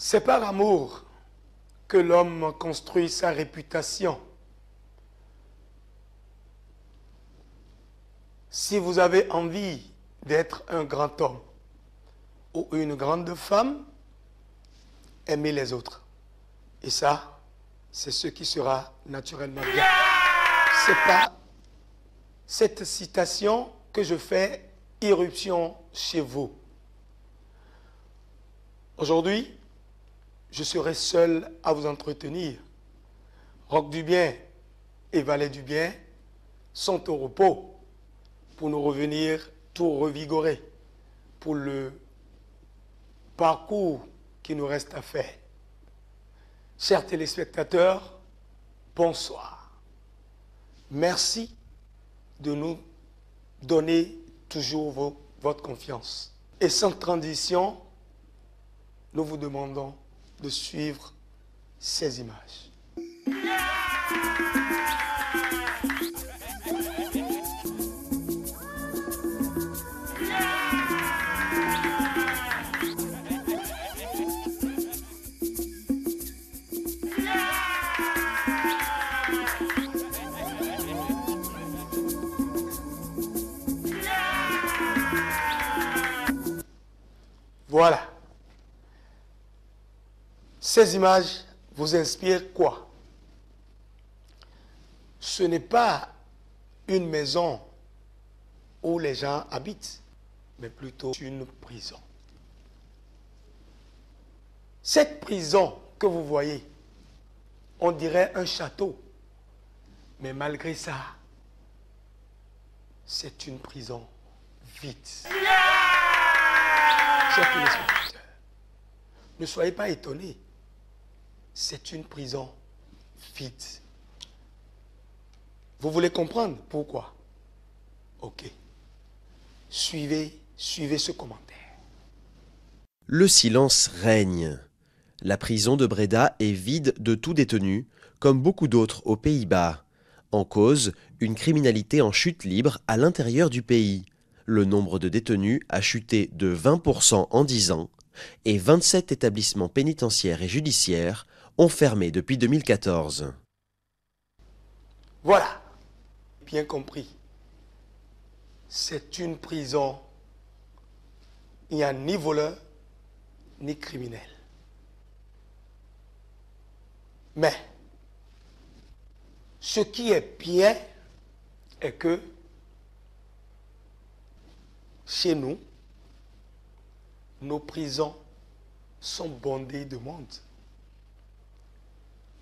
C'est par amour que l'homme construit sa réputation. Si vous avez envie d'être un grand homme ou une grande femme, aimez les autres. Et ça, c'est ce qui sera naturellement bien. C'est pas cette citation que je fais irruption chez vous. Aujourd'hui, je serai seul à vous entretenir. Roc du bien et Valet du bien sont au repos pour nous revenir tout revigorer pour le parcours qui nous reste à faire. Chers téléspectateurs, bonsoir. Merci de nous donner toujours votre confiance. Et sans transition, nous vous demandons de suivre ces images. Voilà. Ces images vous inspirent quoi? Ce n'est pas une maison où les gens habitent, mais plutôt une prison. Cette prison que vous voyez, on dirait un château, mais malgré ça, c'est une prison vide. Chers téléspectateurs, ne soyez pas étonnés. C'est une prison vide. Vous voulez comprendre pourquoi? Ok. Suivez ce commentaire. Le silence règne. La prison de Breda est vide de tout détenu, comme beaucoup d'autres aux Pays-Bas. En cause, une criminalité en chute libre à l'intérieur du pays. Le nombre de détenus a chuté de 20% en 10 ans et 27 établissements pénitentiaires et judiciaires ont fermé depuis 2014. Voilà, bien compris. C'est une prison. Il n'y a ni voleur, ni criminel. Mais, ce qui est bien est que chez nous, nos prisons sont bondées de monde.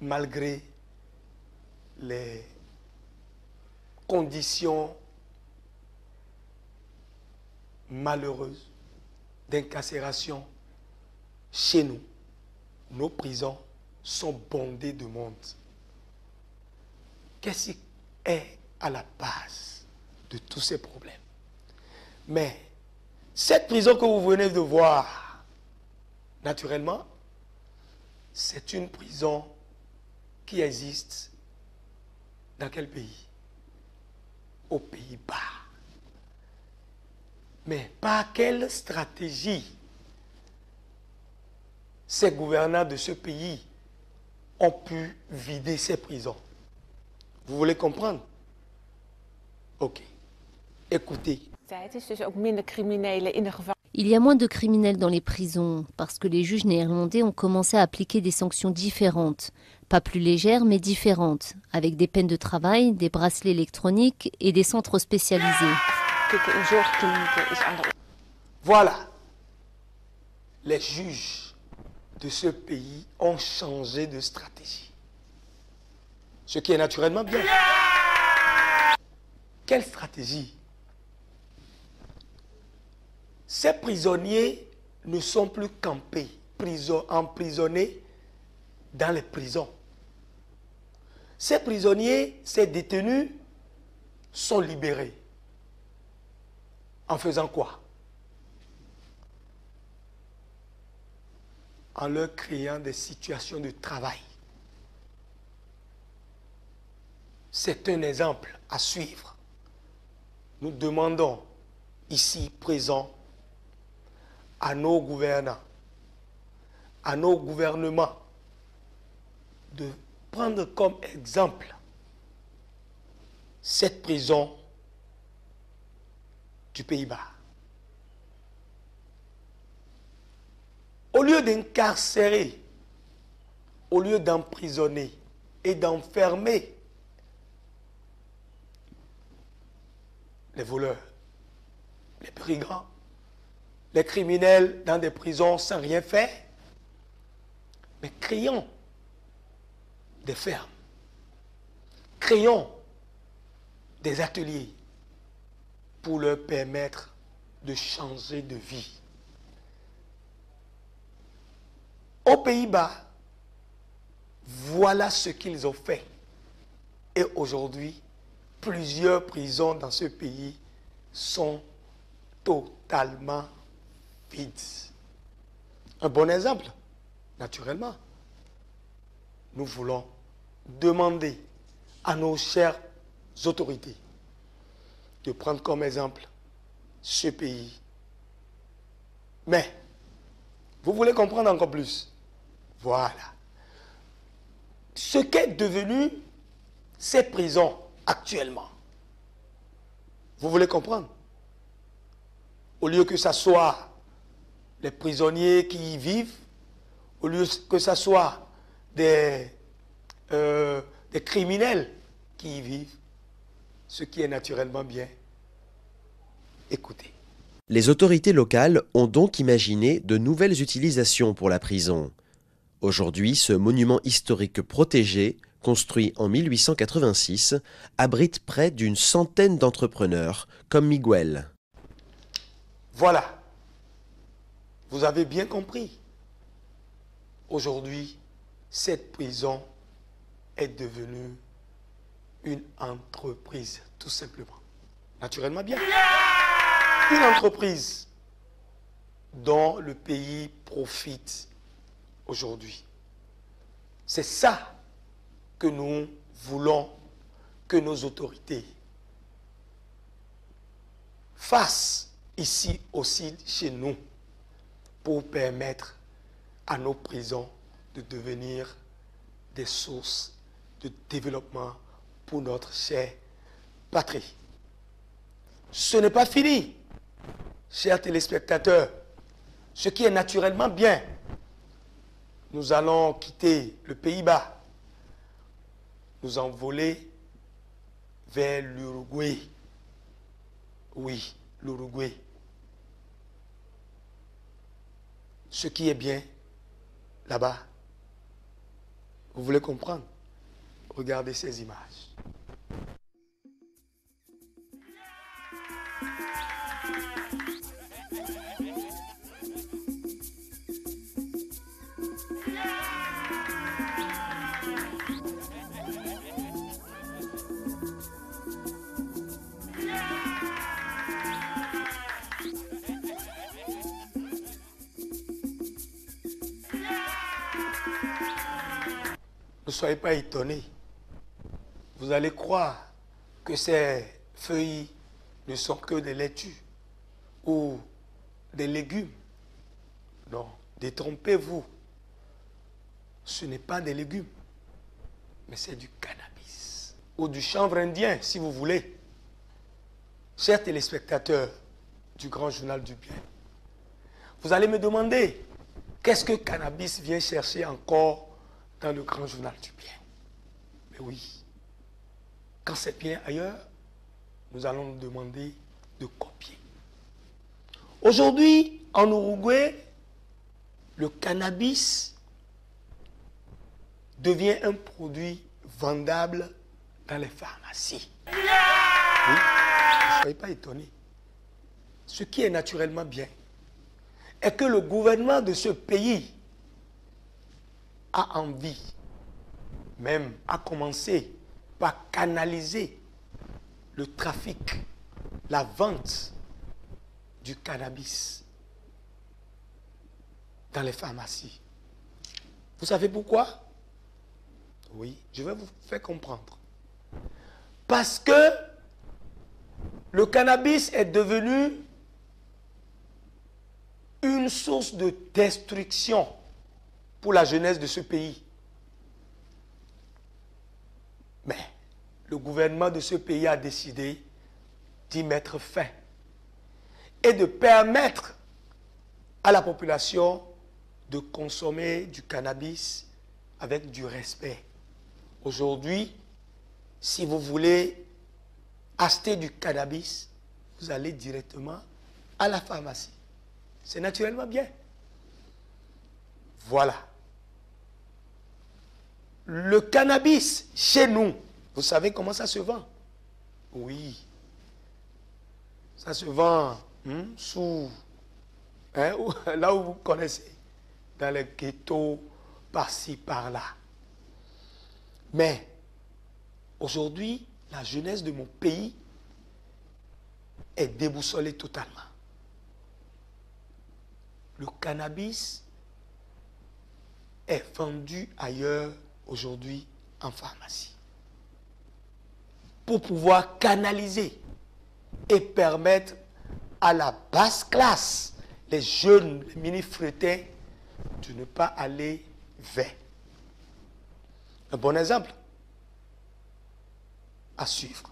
Malgré les conditions malheureuses d'incarcération, chez nous, nos prisons sont bondées de monde. Qu'est-ce qui est à la base de tous ces problèmes? Mais cette prison que vous venez de voir, naturellement, c'est une prison qui existe dans quel pays? Aux Pays-Bas. Mais par quelle stratégie ces gouvernants de ce pays ont pu vider ces prisons? Vous voulez comprendre? Ok. Écoutez. Il y a moins de criminels dans les prisons parce que les juges néerlandais ont commencé à appliquer des sanctions différentes. Pas plus légères, mais différentes, avec des peines de travail, des bracelets électroniques et des centres spécialisés. Voilà. Les juges de ce pays ont changé de stratégie. Ce qui est naturellement bien. Quelle stratégie? Ces prisonniers ne sont plus campés, emprisonnés dans les prisons. Ces prisonniers, ces détenus sont libérés. En faisant quoi? En leur créant des situations de travail. C'est un exemple à suivre. Nous demandons ici présents à nos gouvernants, à nos gouvernements de prendre comme exemple cette prison du Pays-Bas. Au lieu d'incarcérer, au lieu d'emprisonner et d'enfermer les voleurs, les brigands, les criminels dans des prisons sans rien faire, mais créons des fermes, créons des ateliers pour leur permettre de changer de vie. Aux Pays-Bas, voilà ce qu'ils ont fait. Et aujourd'hui, plusieurs prisons dans ce pays sont totalement vides. Un bon exemple, naturellement. Nous voulons demander à nos chères autorités de prendre comme exemple ce pays. Mais, vous voulez comprendre encore plus? Voilà. Ce qu'est devenu ces prisons actuellement. Vous voulez comprendre? Au lieu que ce soit les prisonniers qui y vivent, au lieu que ce soit des criminels qui y vivent, ce qui est naturellement bien. Écoutez. Les autorités locales ont donc imaginé de nouvelles utilisations pour la prison. Aujourd'hui, ce monument historique protégé, construit en 1886, abrite près d'une centaine d'entrepreneurs, comme Miguel. Voilà. Vous avez bien compris. Aujourd'hui, cette prison est devenue une entreprise, tout simplement. Naturellement bien. Une entreprise dont le pays profite aujourd'hui. C'est ça que nous voulons que nos autorités fassent ici aussi chez nous pour permettre à nos prisons de devenir des sources de développement pour notre chère patrie. Ce n'est pas fini, chers téléspectateurs. Ce qui est naturellement bien, nous allons quitter le Pays-Bas, nous envoler vers l'Uruguay. Oui, l'Uruguay. Ce qui est bien là-bas, vous voulez comprendre? Regardez ces images. Ne soyez pas étonnés. Vous allez croire que ces feuilles ne sont que des laitues ou des légumes. Non, détrompez-vous. Ce n'est pas des légumes, mais c'est du cannabis ou du chanvre indien, si vous voulez. Chers téléspectateurs du Grand Journal du Bien, vous allez me demander, qu'est-ce que cannabis vient chercher encore dans le Grand Journal du Bien? Mais oui, quand c'est bien ailleurs, nous allons nous demander de copier. Aujourd'hui, en Uruguay, le cannabis devient un produit vendable dans les pharmacies. Oui, ne soyez pas étonnés. Ce qui est naturellement bien est que le gouvernement de ce pays a envie, même à commencer par canaliser le trafic, la vente du cannabis dans les pharmacies. Vous savez pourquoi? Oui, je vais vous faire comprendre. Parce que le cannabis est devenu une source de destruction pour la jeunesse de ce pays. Mais le gouvernement de ce pays a décidé d'y mettre fin et de permettre à la population de consommer du cannabis avec du respect. Aujourd'hui, si vous voulez acheter du cannabis, vous allez directement à la pharmacie. C'est naturellement bien. Voilà. Le cannabis, chez nous, vous savez comment ça se vend? Oui. Ça se vend sous... là où vous connaissez, dans les ghettos, par-ci, par-là. Mais, aujourd'hui, la jeunesse de mon pays est déboussolée totalement. Le cannabis est vendu ailleurs aujourd'hui en pharmacie. Pour pouvoir canaliser et permettre à la basse classe, les jeunes, les mini-frétins, de ne pas aller vers. Un bon exemple à suivre.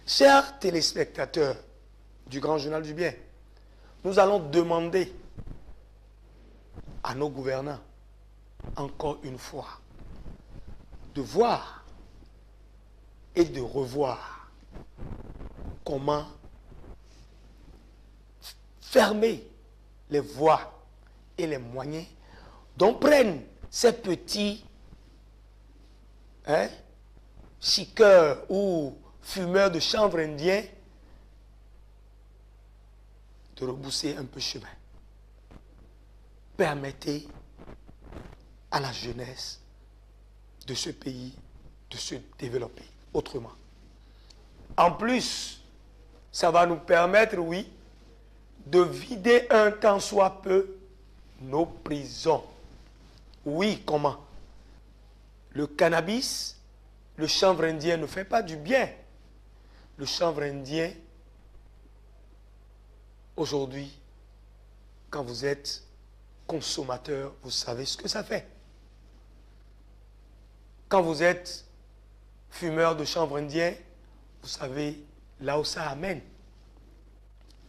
Chers téléspectateurs du Grand Journal du Bien, nous allons demander à nos gouvernants, encore une fois, de voir et de revoir comment fermer les voies et les moyens dont prennent ces petits chiqueurs ou fumeurs de chanvre indien de rebousser un peu chemin. Permettez à la jeunesse de ce pays de se développer autrement. En plus, ça va nous permettre, oui, de vider un tant soit peu nos prisons. Oui, comment? Le cannabis, le chanvre indien ne fait pas du bien. Le chanvre indien, aujourd'hui, quand vous êtes consommateur, vous savez ce que ça fait. Quand vous êtes fumeur de chanvre indien, vous savez là où ça amène.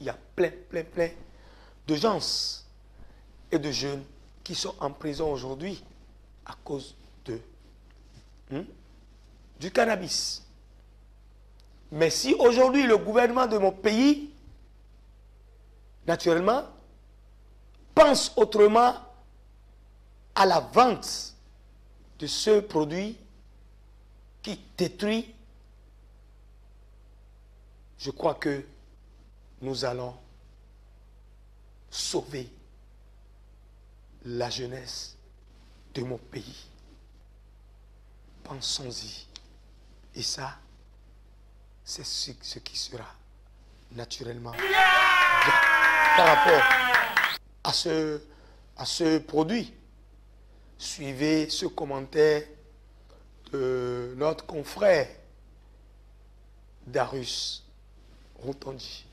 Il y a plein de gens et de jeunes qui sont en prison aujourd'hui à cause du cannabis. Mais si aujourd'hui le gouvernement de mon pays, naturellement, pense autrement à la vente de ce produit qui détruit, je crois que nous allons sauver la jeunesse de mon pays. Pensons-y. Et ça, c'est ce qui sera naturellement bien par rapport à ce produit. Suivez ce commentaire de notre confrère Darius Rotondi.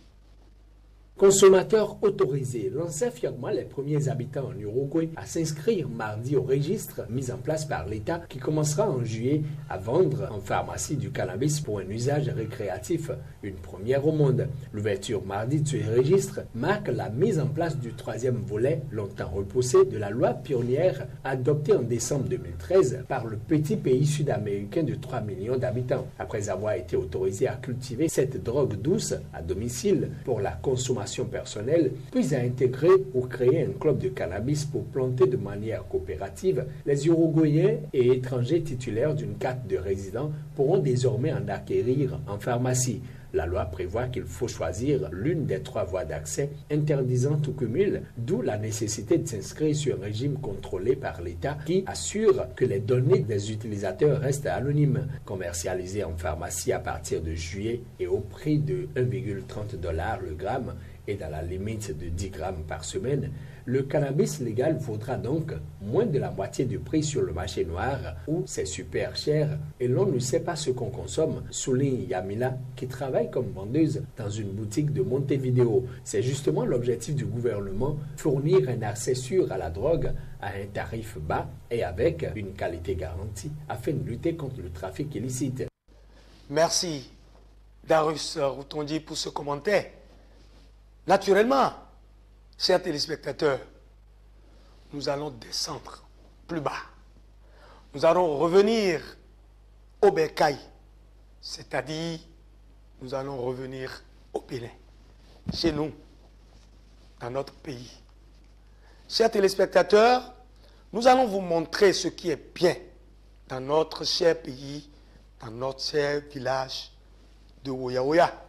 Consommateurs autorisés lançaient fièrement les premiers habitants en Uruguay à s'inscrire mardi au registre mis en place par l'État qui commencera en juillet à vendre en pharmacie du cannabis pour un usage récréatif, une première au monde. L'ouverture mardi de ce registre marque la mise en place du troisième volet, longtemps repoussé, de la loi pionnière adoptée en décembre 2013 par le petit pays sud-américain de 3 millions d'habitants. Après avoir été autorisé à cultiver cette drogue douce à domicile pour la consommation personnelle, puis à intégrer ou créer un club de cannabis pour planter de manière coopérative, les Uruguayens et étrangers titulaires d'une carte de résident pourront désormais en acquérir en pharmacie. La loi prévoit qu'il faut choisir l'une des 3 voies d'accès, interdisant tout cumul, d'où la nécessité de s'inscrire sur un régime contrôlé par l'État qui assure que les données des utilisateurs restent anonymes. Commercialisé en pharmacie à partir de juillet et au prix de 1,30 $ le gramme et dans la limite de 10 grammes par semaine, Le cannabis légal vaudra donc moins de la moitié du prix sur le marché noir où c'est super cher et l'on ne sait pas ce qu'on consomme, souligne Yamila qui travaille comme vendeuse dans une boutique de Montevideo. C'est justement l'objectif du gouvernement, fournir un accès sûr à la drogue à un tarif bas et avec une qualité garantie afin de lutter contre le trafic illicite. Merci Darius Routondi pour ce commentaire. Naturellement, chers téléspectateurs, nous allons descendre plus bas. Nous allons revenir au bercail, c'est-à-dire nous allons revenir au Bénin, chez nous, dans notre pays. Chers téléspectateurs, nous allons vous montrer ce qui est bien dans notre cher pays, dans notre cher village de Oya-Oya.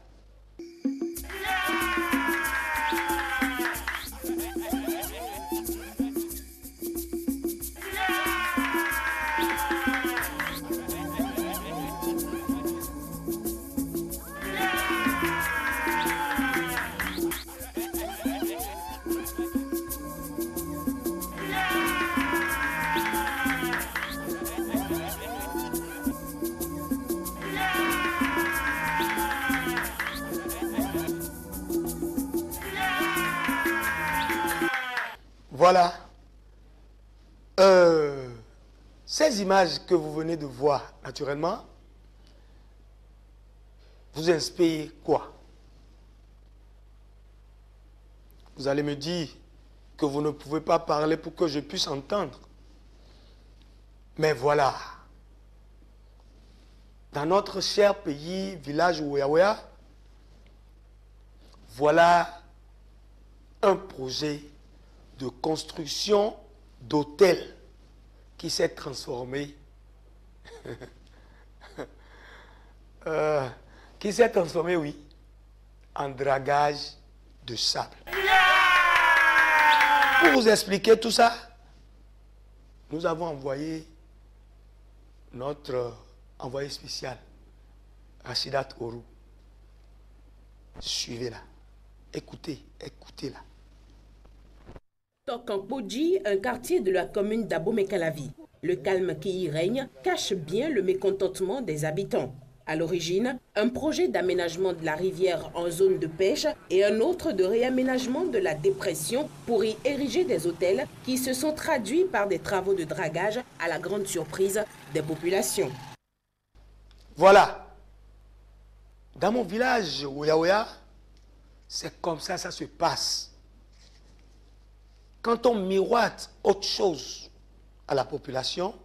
Voilà. Ces images que vous venez de voir, naturellement, vous inspirent quoi? Vous allez me dire que vous ne pouvez pas parler pour que je puisse entendre. Mais voilà. Dans notre cher pays, village Oya-Oya, voilà un projet de construction d'hôtels qui s'est transformé oui, en dragage de sable. Pour vous expliquer tout ça, nous avons envoyé notre envoyé spécial, Rachidat Orou. Suivez-la. Écoutez-la. Tokankpodji, un quartier de la commune d'Abomey-Calavi. Le calme qui y règne cache bien le mécontentement des habitants. À l'origine, un projet d'aménagement de la rivière en zone de pêche et un autre de réaménagement de la dépression pour y ériger des hôtels qui se sont traduits par des travaux de dragage à la grande surprise des populations. Voilà. Dans mon village, Oya-Oya, c'est comme ça se passe. Quand on miroite autre chose à la population,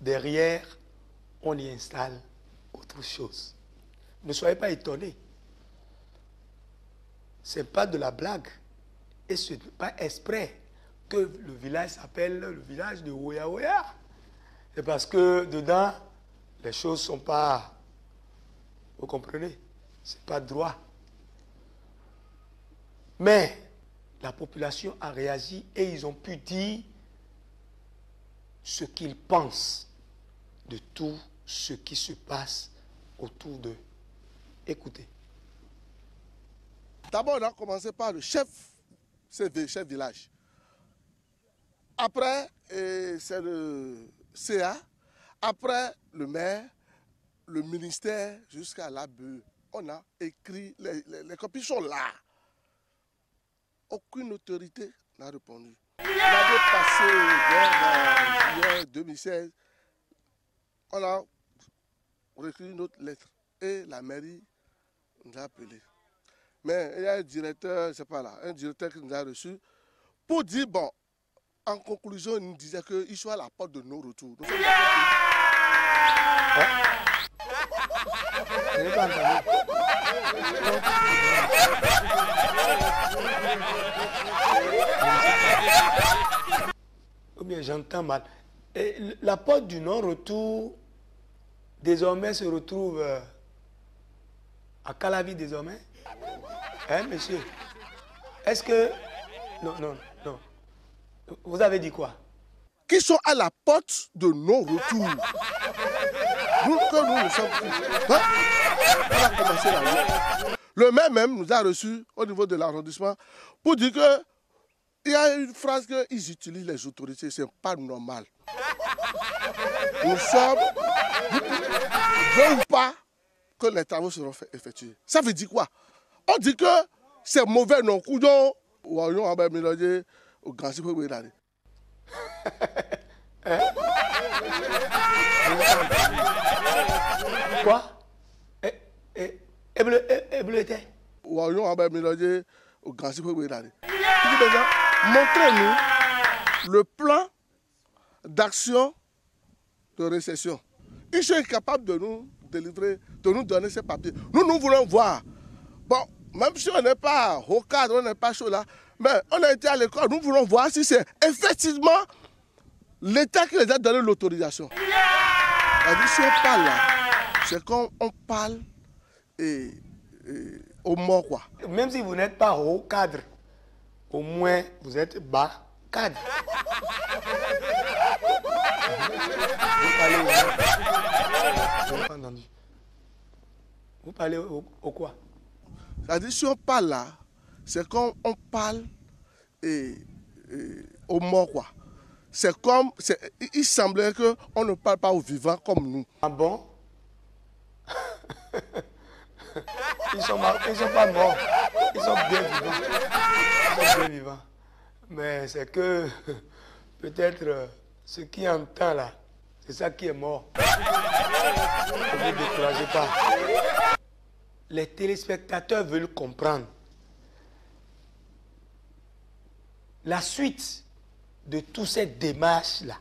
derrière, on y installe autre chose. Ne soyez pas étonnés. Ce n'est pas de la blague. Et ce n'est pas exprès que le village s'appelle le village de Oya-Oya. C'est parce que dedans, les choses ne sont pas... Vous comprenez? Ce n'est pas droit. Mais la population a réagi et ils ont pu dire ce qu'ils pensent de tout ce qui se passe autour d'eux. Écoutez. D'abord, on a commencé par le chef village. Après, c'est le CA. Après, le maire, le ministère, jusqu'à l'ABE. On a écrit, les copies sont là. Aucune autorité n'a répondu. L'année passée, vers juillet 2016, on a écrit une autre lettre et la mairie nous a appelés. Mais il y a un directeur, je sais pas là, un directeur qui nous a reçus pour dire, bon, en conclusion, il nous disait qu'il soit à la porte de nos retours. Nous sommes Ou bien j'entends mal. Et la porte du non-retour désormais se retrouve à Calavi désormais. Hein, monsieur? Est-ce que... Non. Vous avez dit quoi? Qui sont à la porte de non-retour. Nous sommes tous. Hein? On a commencé la route. Le maire même nous a reçus au niveau de l'arrondissement pour dire que Il y a une phrase qu'ils utilisent, les autorités, ce n'est pas normal. Nous sommes, veut ou pas, que les travaux seront effectués. Ça veut dire quoi? On dit que c'est mauvais, non? Quoi? Montrez-nous le plan d'action de récession. Ils sont incapables de nous délivrer, de nous donner ces papiers. Nous voulons voir. Bon, même si on n'est pas au cadre, on n'est pas chaud là, mais on a été à l'école, nous voulons voir si c'est effectivement l'État qui les a donné l'autorisation. Si on parle là, c'est quand on parle au mort, quoi. Même si vous n'êtes pas haut cadre, au moins vous êtes bas cadre. Vous parlez au quoi? C'est-à-dire, si on parle là, c'est quand on parle au mort, quoi. C'est comme, il semblait qu'on ne parle pas aux vivants comme nous. Ah bon? Ils sont pas morts, ils sont bien vivants. Ils sont bien vivants. Mais c'est que peut-être ce qui entend là, c'est ça qui est mort. Ne vous découragez pas. Les téléspectateurs veulent comprendre la suite de toutes ces démarches-là.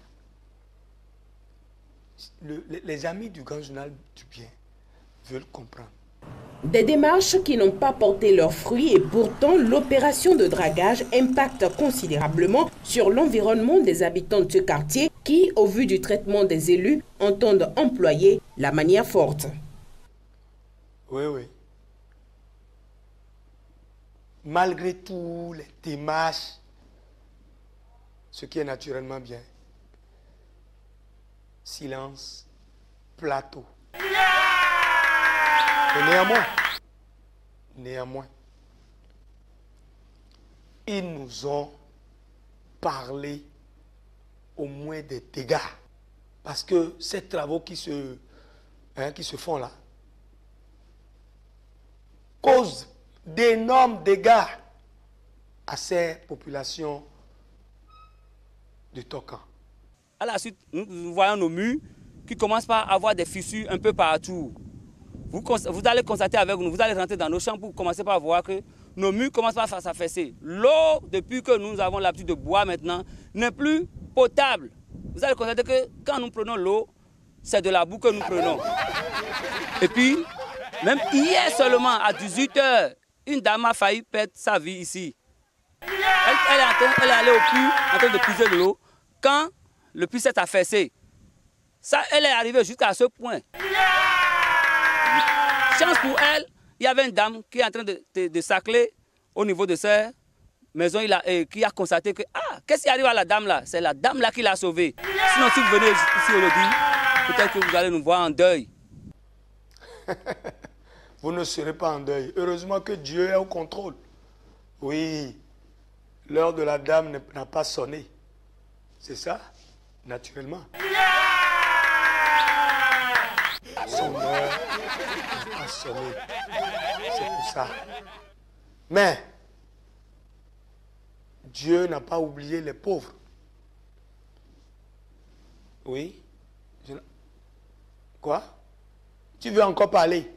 Les amis du Grand Journal du Bien veulent comprendre. Des démarches qui n'ont pas porté leurs fruits et pourtant l'opération de dragage impacte considérablement sur l'environnement des habitants de ce quartier qui, au vu du traitement des élus, entendent employer la manière forte. Oui, oui. Malgré tout, les démarches, ce qui est naturellement bien, silence, plateau. Et néanmoins, ils nous ont parlé au moins des dégâts. Parce que ces travaux qui se font là causent d'énormes dégâts à ces populations de Tokan. À la suite, nous voyons nos murs qui commencent par avoir des fissures un peu partout. Vous allez constater avec nous, vous allez rentrer dans nos chambres pour commencer par voir que nos murs commencent par s'affaisser. L'eau, depuis que nous avons l'habitude de boire maintenant, n'est plus potable. Vous allez constater que quand nous prenons l'eau, c'est de la boue que nous prenons. Et puis, même hier seulement, à 18 h, une dame a failli perdre sa vie ici. Elle est allée au puits en train de puiser de l'eau. Quand le puits s'est affaissé, elle est arrivée jusqu'à ce point. Chance pour elle, il y avait une dame qui est en train de sacler au niveau de sa maison, qui a constaté que, qu'est-ce qui arrive à la dame là? C'est la dame là qui l'a sauvée. Sinon, si vous venez ici aujourd'hui, peut-être que vous allez nous voir en deuil. Vous ne serez pas en deuil. Heureusement que Dieu est au contrôle. Oui, l'heure de la dame n'a pas sonné. C'est ça, naturellement. Son heure n'a pas sonné. C'est pour ça. Mais Dieu n'a pas oublié les pauvres. Oui. Quoi? Tu veux encore parler?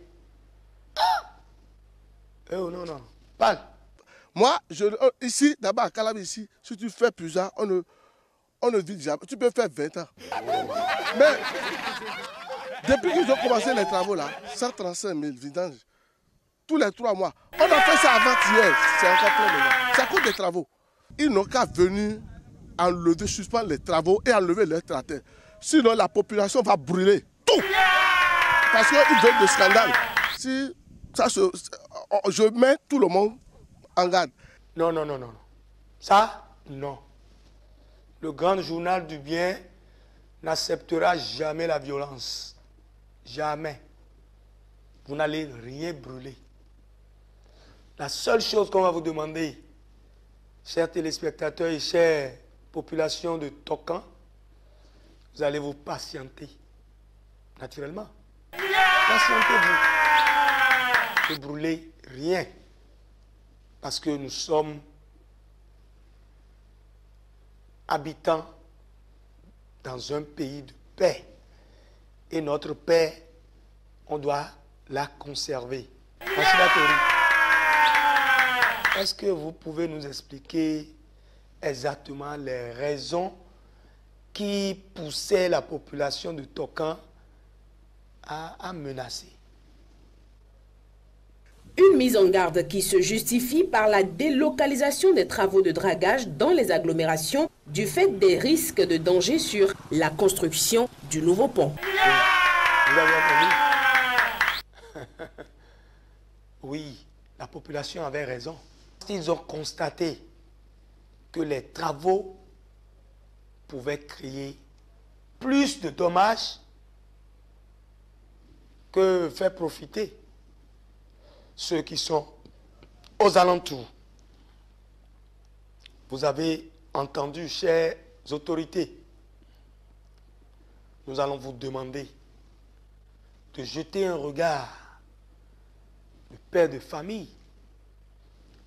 Oh non, non. Parle. Moi, ici, d'abord à Calabi, ici, si tu fais plus ça, on ne vit jamais. Tu peux faire 20 ans. Mais depuis qu'ils ont commencé les travaux là, 135 000 vidanges, tous les 3 mois. On a fait ça avant-hier, c'est encore plein de gens. C'est à cause des travaux. Ils n'ont qu'à venir enlever, suspendre les travaux et enlever les tracteurs. Sinon, la population va brûler tout. Parce qu'ils veulent des scandales. Si ça je mets tout le monde en garde. Non, non, non, non. Ça, non. Le Grand Journal du Bien n'acceptera jamais la violence. Jamais. Vous n'allez rien brûler. La seule chose qu'on va vous demander, Chers téléspectateurs et chères populations de Tokan, vous allez vous patienter, naturellement. Patientez-vous. Ne brûlez rien, parce que nous sommes habitants dans un pays de paix. Et notre paix, on doit la conserver. Est-ce que vous pouvez nous expliquer exactement les raisons qui poussaient la population de Tokan à menacer? Une mise en garde qui se justifie par la délocalisation des travaux de dragage dans les agglomérations du fait des risques de danger sur la construction du nouveau pont. Vous avez entendu? Oui, la population avait raison. Ils ont constaté que les travaux pouvaient créer plus de dommages que faire profiter ceux qui sont aux alentours. Vous avez entendu, chères autorités, nous allons vous demander de jeter un regard de père de famille,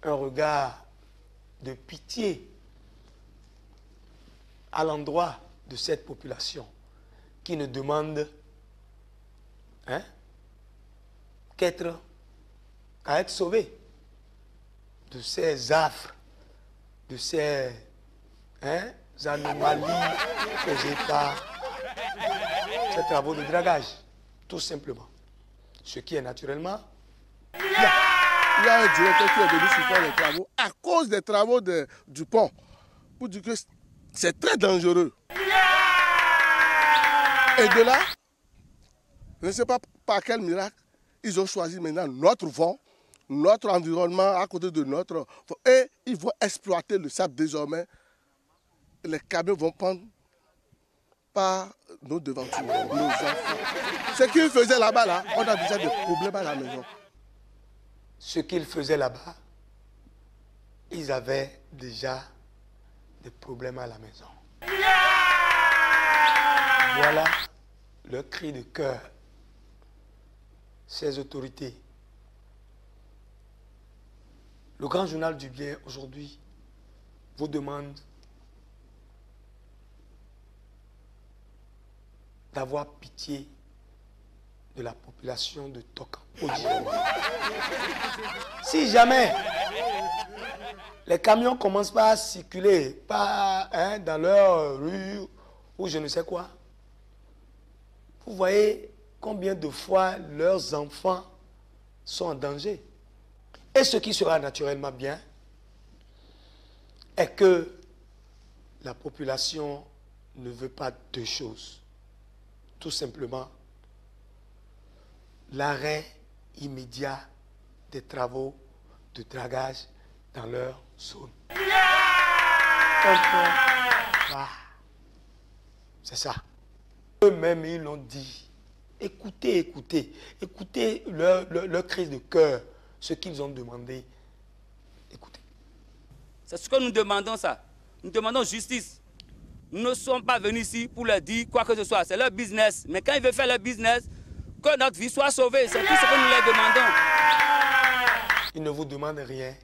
un regard de pitié à l'endroit de cette population qui ne demande qu'à être sauvée de ces affres, de ces anomalies causées par ces travaux de dragage, tout simplement. Ce qui est naturellement bien. Il y a un directeur qui est venu suivre les travaux à cause des travaux du pont. Pour dire que c'est très dangereux. Et de là, je ne sais pas par quel miracle, ils ont choisi maintenant notre vent, notre environnement à côté de notre... Et ils vont exploiter le sable désormais. Les camions vont prendre par nos devantures, nos enfants. Ce qu'ils faisaient là-bas, là, on a déjà des problèmes à la maison. Ce qu'ils faisaient là-bas, ils avaient déjà des problèmes à la maison. Voilà le cri de cœur. Ces autorités. Le grand journal du bien aujourd'hui vous demande d'avoir pitié de la population de Tokan. Si jamais les camions ne commencent pas à circuler dans leur rue ou je ne sais quoi, vous voyez combien de fois leurs enfants sont en danger. Et ce qui sera naturellement bien est que la population ne veut pas deux choses. Tout simplement, l'arrêt immédiat des travaux de dragage dans leur zone. C'est ça. Eux-mêmes, ils l'ont dit. Écoutez leur cri de cœur, ce qu'ils ont demandé. Écoutez. C'est ce que nous demandons, ça. Nous demandons justice. Nous ne sommes pas venus ici pour leur dire quoi que ce soit. C'est leur business. Mais quand ils veulent faire leur business, que notre vie soit sauvée. C'est tout ce que nous leur demandons. Ils ne vous demandent rien.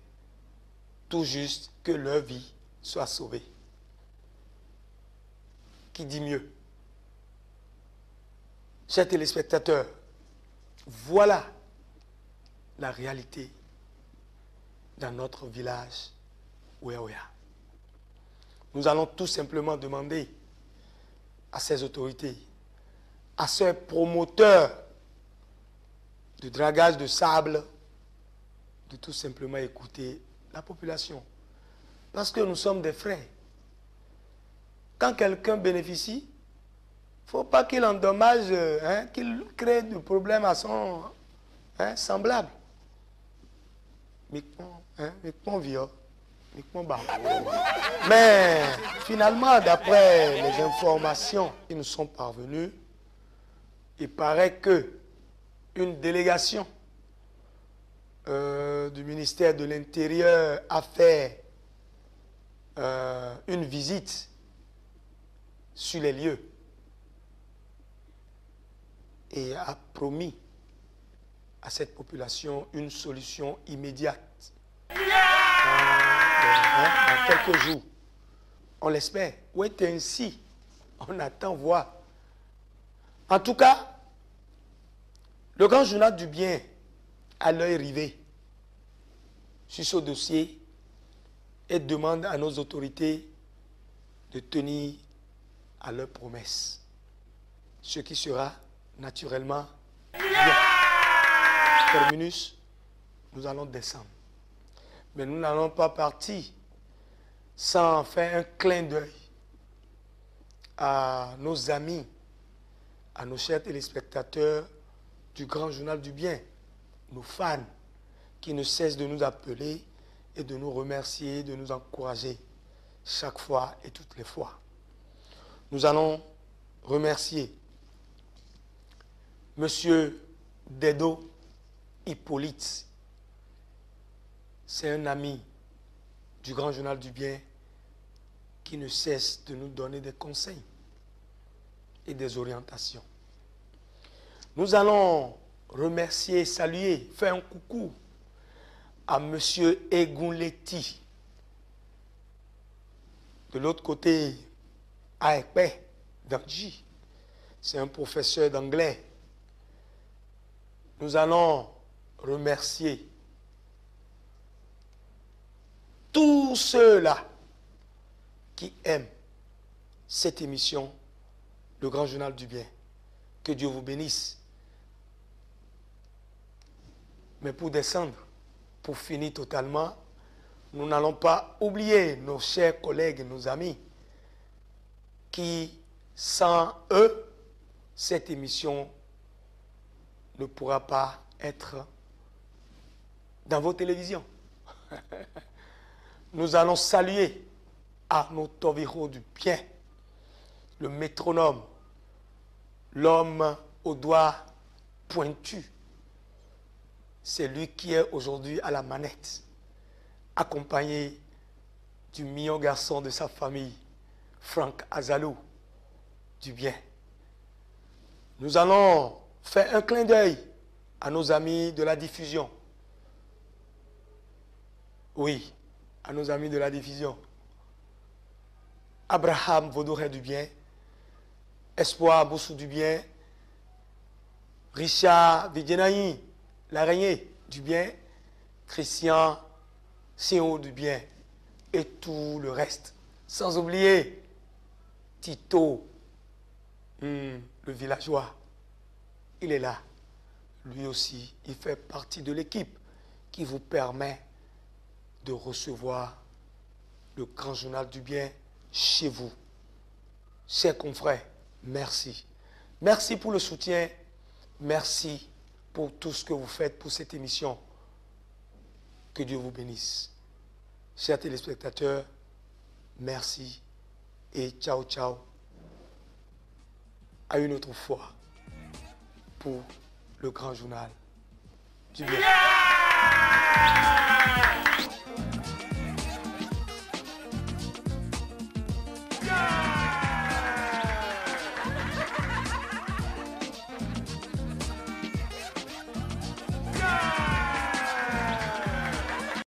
Tout juste que leur vie soit sauvée. Qui dit mieux? Chers téléspectateurs, voilà la réalité dans notre village Ouéouéa. Nous allons tout simplement demander à ces autorités, à ces promoteurs de dragage de sable, de tout simplement écouter la population. Parce que nous sommes des frères. Quand quelqu'un bénéficie, il ne faut pas qu'il endommage, qu'il crée des problèmes à son semblable. Mais finalement, d'après les informations qui nous sont parvenues, il paraît que une délégation du ministère de l'Intérieur a fait une visite sur les lieux et a promis à cette population une solution immédiate dans quelques jours. On l'espère. Où est ainsi? On attend voir. En tout cas, le grand journal du bien a l'œil rivé sur ce dossier et demande à nos autorités de tenir à leurs promesses, ce qui sera naturellement bien. Terminus, nous allons descendre. Mais nous n'allons pas partir sans faire un clin d'œil à nos amis, à nos chers téléspectateurs du grand journal du bien, nos fans qui ne cessent de nous appeler et de nous remercier, de nous encourager chaque fois et toutes les fois. Nous allons remercier Monsieur Dedo Hippolyte. C'est un ami du grand journal du bien qui ne cesse de nous donner des conseils et des orientations. Nous allons remercier, saluer, faire un coucou à M. Egunleti. De l'autre côté, à Ekpe, Danji, c'est un professeur d'anglais. Nous allons remercier tous ceux-là qui aiment cette émission, le grand journal du bien. Que Dieu vous bénisse. Mais pour descendre, pour finir totalement, nous n'allons pas oublier nos chers collègues, nos amis, qui, sans eux, cette émission ne pourra pas être dans vos télévisions. Nous allons saluer Arnaud Toviro du bien, le métronome, l'homme aux doigts pointus. C'est lui qui est aujourd'hui à la manette, accompagné du mignon garçon de sa famille, Franck Azalou, du bien. Nous allons faire un clin d'œil à nos amis de la diffusion. Oui, à nos amis de la diffusion. Abraham Vaudoré du bien, Espoir Boussou du bien, Richard Vidjenaï, l'araignée du bien, Christian Sion du bien et tout le reste. Sans oublier Tito, le villageois. Il est là. Lui aussi, il fait partie de l'équipe qui vous permet de recevoir le grand journal du bien chez vous. Chers confrères, merci. Merci pour le soutien. Merci pour tout ce que vous faites pour cette émission. Que Dieu vous bénisse. Chers téléspectateurs, merci et ciao ciao. À une autre fois pour le grand journal du bien.